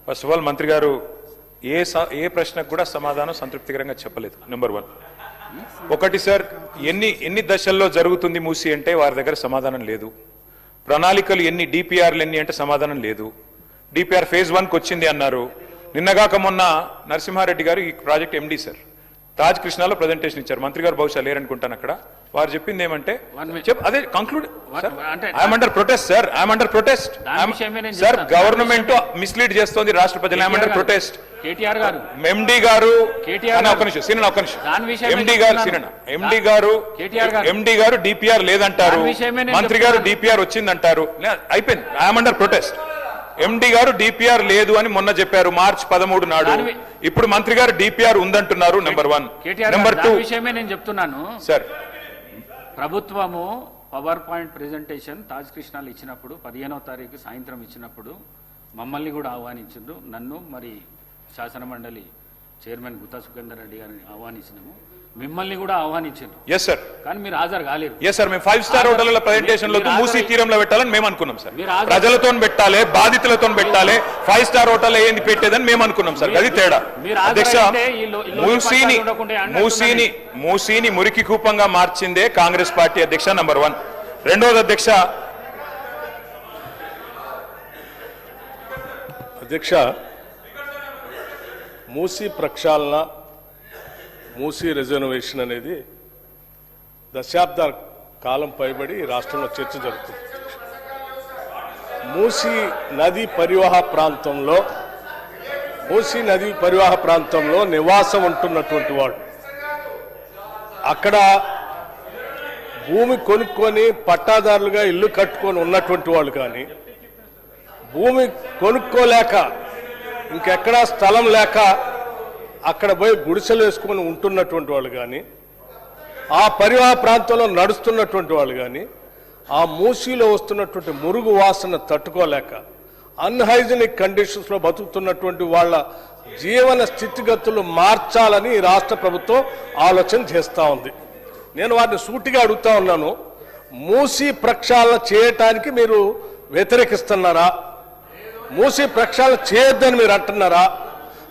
First of all మంత్రి గారు ఏ ప్రశ్నకు కూడా సమాధానం సంతృప్తికరంగా చెప్పలేదు. నెంబర్ 1 ఒకటి సార్, ఎన్ని దశల్లో జరుగుతుంది మూసి అంటే వారి దగ్గర సమాధానం లేదు. ప్రణాళికలు ఎన్ని, డిపిఆర్లు ఎన్ని అంటే సమాధానం లేదు. డిపిఆర్ ఫేజ్ 1కి వచ్చింది అన్నారు. నిన్నగాక మొన్న నరసింహారెడ్డి గారు ఈ ప్రాజెక్ట్ ఎండి సార్ తాజ్ కృష్ణాలో ప్రజెంటేషన్ ఇచ్చారు. మంత్రి గారు బహుశా లేరనుకుంటాను అక్కడ. వారు చెప్పింది ఏమంటే అదే conclude, I'm under protest sir, I'm under protest sir, government mislead చేస్తోంది రాష్ట్ర ప్రజలు, ఐఎమ్ అండర్ ప్రొటెస్ట్. ఎండి గారు ఎండి గారు డిపిఆర్ లేదంటారు, మంత్రి గారు డిపిఆర్ వచ్చిందంటారు, అయిపోయింది, ఐఎమ్ అండర్ ప్రొటెస్ట్. ఎండి గారు డిపిఆర్ లేదు అని మొన్న చెప్పారు మార్చి 13 నాడు. ఇప్పుడు మంత్రి గారు డిపిఆర్ ఉందంటున్నారు. నెంబర్ 1. నెంబర్ 2 విషయమే నేను చెప్తున్నాను సార్, ప్రభుత్వము పవర్ పాయింట్ ప్రెజెంటేషన్ తాజ్ కృష్ణాలు ఇచ్చినప్పుడు 15వ తారీఖు సాయంత్రం ఇచ్చినప్పుడు మమ్మల్ని కూడా ఆహ్వానించారు. నన్ను మరి శాసన మండలి చైర్మన్ గుత్తా సుఖేందర్ రెడ్డి గారిని ఆహ్వానించినాము, మిమ్మల్ని కూడా ఆహ్వానించారు. ఎస్ సార్, కానీ మీరు హాజరు కాలేరు. ఎస్ సార్, మేము 5 స్టార్ హోటళ్ల ప్రెజెంటేషన్ లో మూసీ తీరంలో పెట్టాలని మేము అనుకున్నాం సార్. ప్రజలతో పెట్టాలి, బాధితులతో పెట్టాలి, 5 స్టార్ హోటల్ ఏంది పెట్టేదని మేము అనుకున్నాం సార్. అది తేడా. అధ్యక్ష, మూసీని మురికి కూపంగా మార్చిందే కాంగ్రెస్ పార్టీ అధ్యక్ష. నంబర్ 1. రెండోది అధ్యక్ష, మూసీ ప్రక్షాళన, మూసీ రిజర్వేషన్ అనేది దశాబ్ద కాలం పైబడి రాష్ట్రంలో చర్చ జరుగుతుంది. మూసీ నదీ పరివాహ ప్రాంతంలో నివాసం ఉంటున్నటువంటి వాడు, అక్కడ భూమి కొనుక్కొని పట్టాదారులుగా ఇల్లు కట్టుకొని ఉన్నటువంటి వాళ్ళు కానీ, భూమి కొనుక్కోలేక ఇంకెక్కడా స్థలం లేక అక్కడ పోయి గుడిసెలు వేసుకొని ఉంటున్నటువంటి వాళ్ళు కానీ, ఆ పరివాహ ప్రాంతంలో నడుస్తున్నటువంటి వాళ్ళు కానీ, ఆ మూసీలో వస్తున్నటువంటి మురుగు వాసన తట్టుకోలేక అన్హైజీనిక్ కండిషన్స్లో బతుకుతున్నటువంటి వాళ్ళ జీవన స్థితిగతులు మార్చాలని ఈ రాష్ట్ర ప్రభుత్వం ఆలోచన చేస్తూ ఉంది. నేను వారిని సూటిగా అడుగుతా ఉన్నాను, మూసీ ప్రక్షాళన చేయటానికి మీరు వ్యతిరేకిస్తున్నారా? మూసీ ప్రక్షాళన చేయొద్దని మీరు అంటున్నారా?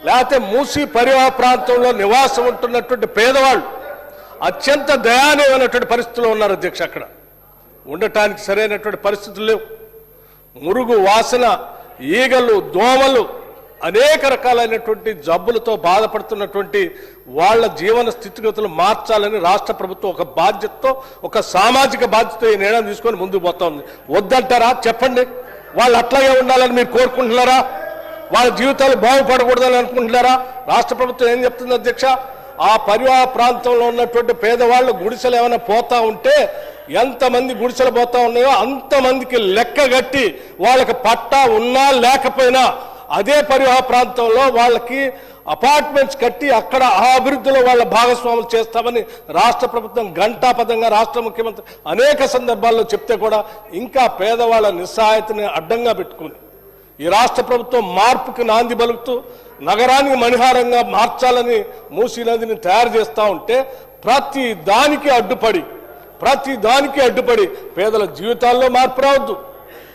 లేకపోతే మూసీ పరివాహ ప్రాంతంలో నివాసం ఉంటున్నటువంటి పేదవాళ్ళు అత్యంత దయానీయమైనటువంటి పరిస్థితుల్లో ఉన్నారు అధ్యక్ష. అక్కడ ఉండటానికి సరైనటువంటి పరిస్థితులు లేవు. మురుగు వాసన, ఈగలు, దోమలు, అనేక రకాలైనటువంటి జబ్బులతో బాధపడుతున్నటువంటి వాళ్ళ జీవన స్థితిగతులు మార్చాలని రాష్ట్ర ప్రభుత్వం ఒక బాధ్యతతో, ఒక సామాజిక బాధ్యత ఈ నిర్ణయం తీసుకొని ముందుకు పోతా ఉంది. వద్దంటారా? చెప్పండి. వాళ్ళు అట్లాగే ఉండాలని మీరు కోరుకుంటున్నారా? వాళ్ళ జీవితాలు బాగుపడకూడదని అనుకుంటున్నారా? రాష్ట్ర ప్రభుత్వం ఏం చెప్తుంది అధ్యక్ష? ఆ పరివాహ ప్రాంతంలో ఉన్నటువంటి పేదవాళ్ళు గుడిసెలు ఏమైనా పోతా ఉంటే, ఎంతమంది గుడిసెలు పోతా ఉన్నాయో అంతమందికి లెక్క కట్టి వాళ్ళకి పట్టా ఉన్నా లేకపోయినా అదే పరివాహ ప్రాంతంలో వాళ్ళకి అపార్ట్మెంట్స్ కట్టి అక్కడ ఆ అభివృద్ధిలో వాళ్ళ భాగస్వాములు చేస్తామని రాష్ట్ర ప్రభుత్వం ఘంటాపథంగా రాష్ట్ర ముఖ్యమంత్రి అనేక సందర్భాల్లో చెప్తే కూడా ఇంకా పేదవాళ్ళ నిస్సహాయతని అడ్డంగా పెట్టుకుని ఈ రాష్ట్ర ప్రభుత్వం మార్పుకి నాంది పలుకుతూ నగరానికి మణిహారంగా మార్చాలని మూసీ నదిని తయారు చేస్తూ ఉంటే ప్రతి దానికి అడ్డుపడి పేదల జీవితాల్లో మార్పు రావద్దు,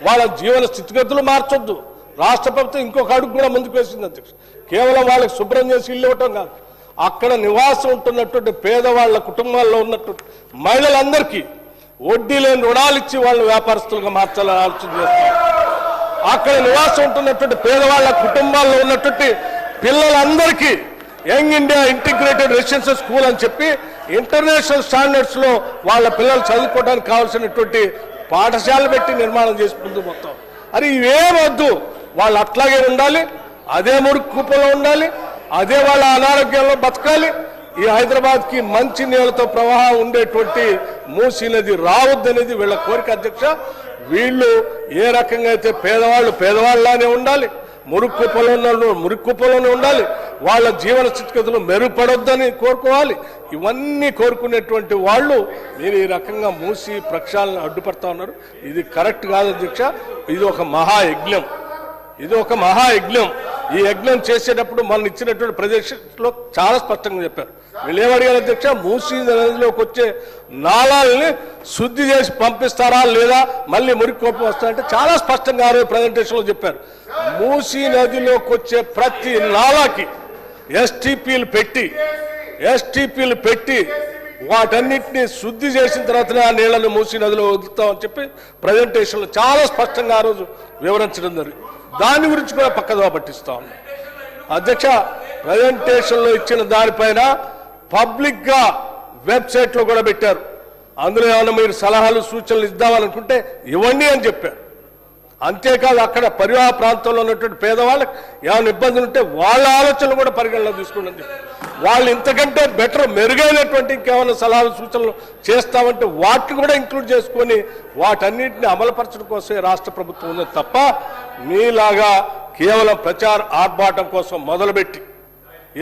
వాళ్ళ జీవన స్థితిగతులు మార్చొద్దు. రాష్ట్ర ప్రభుత్వం ఇంకొక అడుగు కూడా ముందుకు వేసింది అధ్యక్ష. కేవలం వాళ్ళకి శుభ్రం చేసి ఇల్లు ఇవ్వటం కాదు, అక్కడ నివాసం ఉంటున్నటువంటి పేదవాళ్ళ కుటుంబాల్లో ఉన్నటువంటి మహిళలందరికీ వడ్డీ లేని రుణాలు ఇచ్చి వాళ్ళు వ్యాపారస్తులుగా మార్చాలని ఆలోచన చేస్తారు. అక్కడ నివాసం ఉంటున్నటువంటి పేదవాళ్ళ కుటుంబాల్లో ఉన్నటువంటి పిల్లలందరికీ young India integrated residential school అని చెప్పి ఇంటర్నేషనల్ స్టాండర్డ్స్ లో వాళ్ళ పిల్లలు చదువుకోవడానికి కావాల్సినటువంటి పాఠశాల పెట్టి నిర్మాణం చేసి ముందు మొత్తం. అది ఇవేమొద్దు, వాళ్ళు అట్లాగే ఉండాలి, అదే మురికి కూపంలో ఉండాలి, అదే వాళ్ళ అనారోగ్యంలో బతకాలి. ఈ హైదరాబాద్ కి మంచి నీళ్లతో ప్రవాహం ఉండేటువంటి మూసీ నది రావద్దనేది వీళ్ళ కోరిక అధ్యక్ష. వీళ్ళు ఏ రకంగా అయితే పేదవాళ్ళలానే ఉండాలి, మురికి కుప్పంలోనే ఉండాలి, వాళ్ళ జీవన స్థితిగతులు మెరుగుపడొద్దని కోరుకోవాలి. ఇవన్నీ కోరుకునేటువంటి వాళ్ళు మీరు ఈ రకంగా మూసీ ప్రక్షాళన అడ్డుపడతా ఉన్నారు. ఇది కరెక్ట్ కాదు అధ్యక్ష. ఇది ఒక మహాయజ్ఞం. ఈ యజ్ఞం చేసేటప్పుడు మనం ఇచ్చినటువంటి ప్రదేశంలో చాలా స్పష్టంగా చెప్పారు. వీళ్ళు ఏమడిగారు అధ్యక్ష, మూసీ నదిలోకి వచ్చే నాళాలని శుద్ధి చేసి పంపిస్తారా లేదా మళ్ళీ మురికి కోపం వస్తారంటే చాలా స్పష్టంగా ఆ రోజు ప్రజెంటేషన్లో చెప్పారు. మూసీ నదిలోకి వచ్చే ప్రతి నాళాకి ఎస్టీపీలు పెట్టి వాటన్నిటిని శుద్ధి చేసిన తర్వాతనే ఆ నీళ్లను మూసీ నదిలో వదులుతామని చెప్పి ప్రజెంటేషన్లో చాలా స్పష్టంగా ఆ రోజు వివరించడం జరిగింది. దాని గురించి కూడా పక్కదో పట్టిస్తా ఉన్నాం అధ్యక్ష. ప్రజెంటేషన్లో ఇచ్చిన దానిపైన పబ్లిక్గా వెబ్సైట్లో కూడా పెట్టారు. అందులో ఏమైనా మీరు సలహాలు సూచనలు ఇద్దామనుకుంటే ఇవ్వండి అని చెప్పారు. అంతేకాదు అక్కడ పరివాహ ప్రాంతంలో ఉన్నటువంటి పేదవాళ్ళకి ఏమైనా ఇబ్బందులు ఉంటే వాళ్ళ ఆలోచనలు కూడా పరిగణలో తీసుకుంటుంది. వాళ్ళు ఇంతకంటే బెటర్ మెరుగైనటువంటి ఇంకేమైనా సలహాలు సూచనలు చేస్తామంటే వాటిని కూడా ఇంక్లూడ్ చేసుకొని వాటన్నిటిని అమలుపరచడం కోసమే రాష్ట్ర ప్రభుత్వం ఉంది తప్ప మీలాగా కేవలం ప్రచార ఆర్భాటం కోసం మొదలుపెట్టి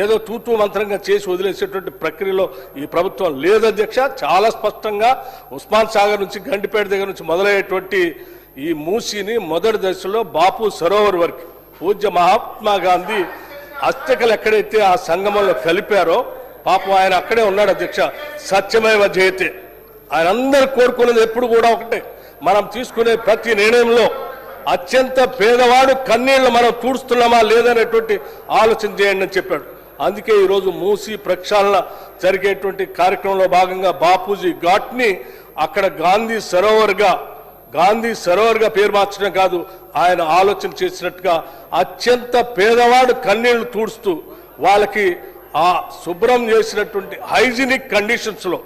ఏదో తూతూ మంత్రంగా చేసి వదిలేసేటువంటి ప్రక్రియలో ఈ ప్రభుత్వం లేదు అధ్యక్ష. చాలా స్పష్టంగా ఉస్మాన్ సాగర్ నుంచి గండిపేట దగ్గర నుంచి మొదలయ్యేటువంటి ఈ మూసీని మొదటి దశలో బాపు సరోవర్ వరకు పూజ్య మహాత్మా గాంధీ అస్థికలు ఎక్కడైతే ఆ సంగమంలో కలిపారో పాపం ఆయన అక్కడే ఉన్నాడు అధ్యక్ష. సత్యమేవ జయతే. ఆయన అందరూ కోరుకునేది ఎప్పుడు కూడా ఒకటే, మనం తీసుకునే ప్రతి నిర్ణయంలో అత్యంత పేదవాడు కన్నీళ్లు మనం తూడుస్తున్నామా లేదనేటువంటి ఆలోచన చేయండి అని చెప్పాడు. అందుకే ఈరోజు మూసీ ప్రక్షాళన జరిగేటువంటి కార్యక్రమంలో భాగంగా బాపూజీ ఘాట్ని అక్కడ గాంధీ సరోవర్గా పేరు మార్చడం కాదు, ఆయన ఆలోచన చేసినట్టుగా అత్యంత పేదవాడు కన్నీళ్లు తూడుస్తూ వాళ్ళకి ఆ శుభ్రం చేసినటువంటి హైజీనిక్ కండిషన్స్లో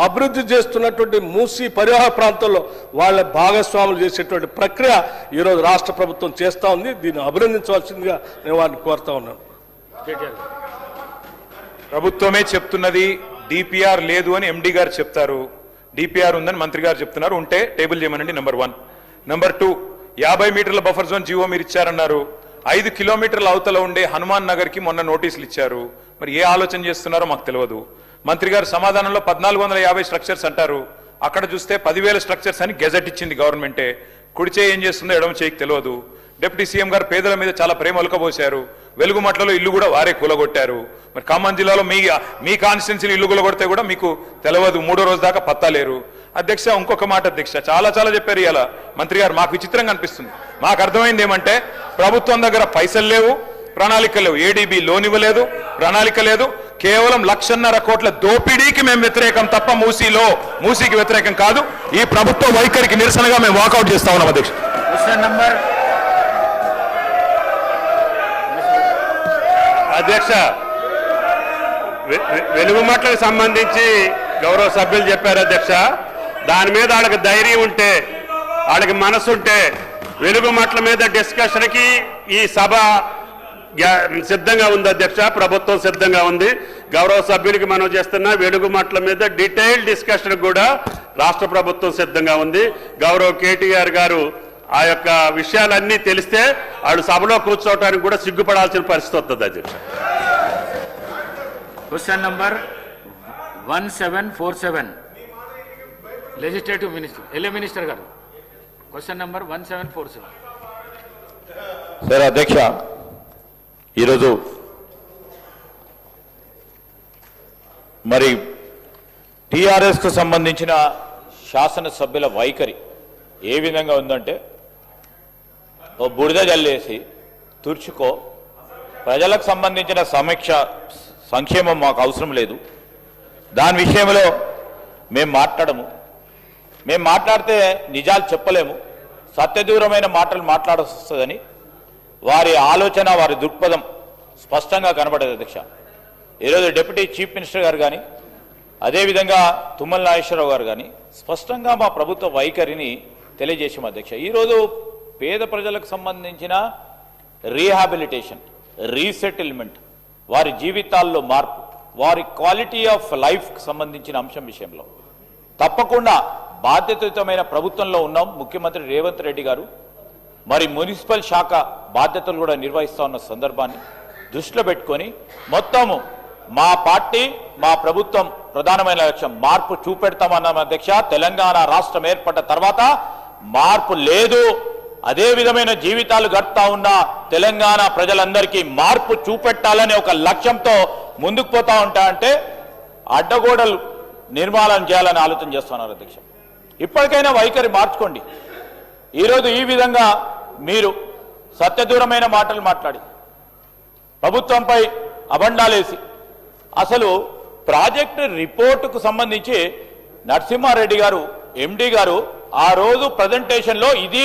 అభివృద్ధి చేస్తున్నటువంటి మూసీ పరివాహ ప్రాంతంలో వాళ్ళ భాగస్వాములు చేసేటువంటి ప్రక్రియ ఈరోజు రాష్ట్ర ప్రభుత్వం చేస్తూ ఉంది. దీన్ని అభినందించవలసిందిగా నేను వారిని కోరుతా ఉన్నాను. ప్రభుత్వమే చెప్తున్నది డిపిఆర్ లేదు అని ఎండి గారు చెప్తారు, డిపిఆర్ ఉందని మంత్రి గారు చెప్తున్నారు. ఉంటే టేబుల్ చేయమనండి. నెంబర్ 1. నెంబర్ 2, 50 మీటర్ల బఫర్ జోన్ జీవో మీరు ఇచ్చారన్నారు. 5 కిలోమీటర్ల అవతల ఉండే హనుమాన్ నగర్ కి మొన్న నోటీసులు ఇచ్చారు. మరి ఏ ఆలోచన చేస్తున్నారో మాకు తెలియదు. మంత్రి గారు సమాధానంలో 1450 స్ట్రక్చర్స్ అంటారు. అక్కడ చూస్తే 10,000 స్ట్రక్చర్స్ అని గెజెట్ ఇచ్చింది గవర్నమెంటే. కుడి చేయి ఏం చేస్తుందో ఎడమ చేయికి తెలియదు. డిప్యూటీ సీఎం గారు పేదల మీద చాలా ప్రేమ ఒలకబోశారు. వెలుగుమట్లలో ఇల్లు కూడా వారే కూలగొట్టారు. మరి ఖమ్మం జిల్లాలో మీ కాన్స్టిట్యున్సీలు ఇల్లు కూలగొడితే కూడా మీకు తెలియదు. 3వ రోజు దాకా పత్తాలేరు. అధ్యక్ష, ఇంకొక మాట అధ్యక్ష, చాలా చెప్పారు ఇలా మంత్రి గారు. మాకు విచిత్రంగా అనిపిస్తుంది. మాకు అర్థమైంది ఏమంటే ప్రభుత్వం దగ్గర పైసలు లేవు, ప్రణాళిక లేవు. ఏడీబీ లోన్ ఇవ్వలేదు, ప్రణాళిక లేదు. కేవలం 1,50,000 కోట్ల దోపిడీకి మేము వ్యతిరేకం తప్ప మూసీకి వ్యతిరేకం కాదు. ఈ ప్రభుత్వ వైఖరికి నిరసనగా మేము వాకౌట్ చేస్తా ఉన్నాం అధ్యక్ష. అధ్యక్ష, వెలుగుమట్లకు సంబంధించి గౌరవ సభ్యులు చెప్పారు అధ్యక్ష. దాని మీద వాళ్ళకి ధైర్యం ఉంటే, వాళ్ళకి మనసు ఉంటే వెలుగుమట్ల మీద డిస్కషన్కి ఈ సభ సిద్ధంగా ఉంది అధ్యక్ష. ప్రభుత్వం సిద్ధంగా ఉంది. గౌరవ సభ్యులకి మనం చేస్తున్న వెలుగుమట్ల మీద డీటెయిల్ డిస్కషన్ కూడా రాష్ట్ర ప్రభుత్వం సిద్ధంగా ఉంది. గౌరవ కేటీఆర్ గారు ఆ యొక్క విషయాలన్నీ తెలిస్తే వాళ్ళు సభలో కూర్చోవడానికి కూడా సిగ్గుపడాల్సిన పరిస్థితి వస్తుంది అధ్యక్ష. Question number 1747 legislative minister LA minister గారు. Question number 1747. సార్ అధ్యక్ష, ఈరోజు మరి టీఆర్ఎస్కు సంబంధించిన శాసనసభ్యుల వైఖరి ఏ విధంగా ఉందంటే, ఓ బుడిద జల్లేసి తుర్చుకో, ప్రజలకు సంబంధించిన సంక్షేమం మాకు అవసరం లేదు, దాని విషయంలో మేము మాట్లాడితే నిజాలు చెప్పలేము, సత్యదూరమైన మాటలు మాట్లాడాల్సి వస్తుందని వారి ఆలోచన, వారి దృక్పథం స్పష్టంగా కనబడేది అధ్యక్ష. ఈరోజు డిప్యూటీ చీఫ్ మినిస్టర్ గారు కానీ, అదేవిధంగా తుమ్మల నాగేశ్వరరావు గారు కానీ స్పష్టంగా మా ప్రభుత్వ వైఖరిని తెలియజేసాం అధ్యక్ష. ఈరోజు పేద ప్రజలకు సంబంధించిన రీహాబిలిటేషన్, రీసెటిల్మెంట్, వారి జీవితాల్లో మార్పు, వారి క్వాలిటీ ఆఫ్ లైఫ్కి సంబంధించిన అంశం విషయంలో తప్పకుండా బాధ్యతాయుతమైన ప్రభుత్వంలో ఉన్నాం. ముఖ్యమంత్రి రేవంత్ రెడ్డి గారు మరి మున్సిపల్ శాఖ బాధ్యతలు కూడా నిర్వహిస్తూ ఉన్న సందర్భాన్ని దృష్టిలో పెట్టుకొని మొత్తము మా పార్టీ, మా ప్రభుత్వం ప్రధానమైన లక్ష్యం మార్పు చూపెడతామన్నాం అధ్యక్ష. తెలంగాణ రాష్ట్రం ఏర్పడ్డ తర్వాత మార్పు లేదు, అదే విధమైన జీవితాలు గడుపుతా ఉన్న తెలంగాణ ప్రజలందరికీ మార్పు చూపెట్టాలనే ఒక లక్ష్యంతో ముందుకు పోతా ఉంటా అంటే అడ్డగోడలు నిర్మాణం చేయాలని ఆలోచన చేస్తున్నారు అధ్యక్ష. ఇప్పటికైనా వైఖరి మార్చుకోండి. ఈరోజు ఈ విధంగా మీరు సత్యదూరమైన మాటలు మాట్లాడి ప్రభుత్వంపై అబండాలేసి అసలు ప్రాజెక్టు రిపోర్టుకు సంబంధించి నరసింహారెడ్డి గారు ఎండి గారు ఆ రోజు ప్రజెంటేషన్లో ఇది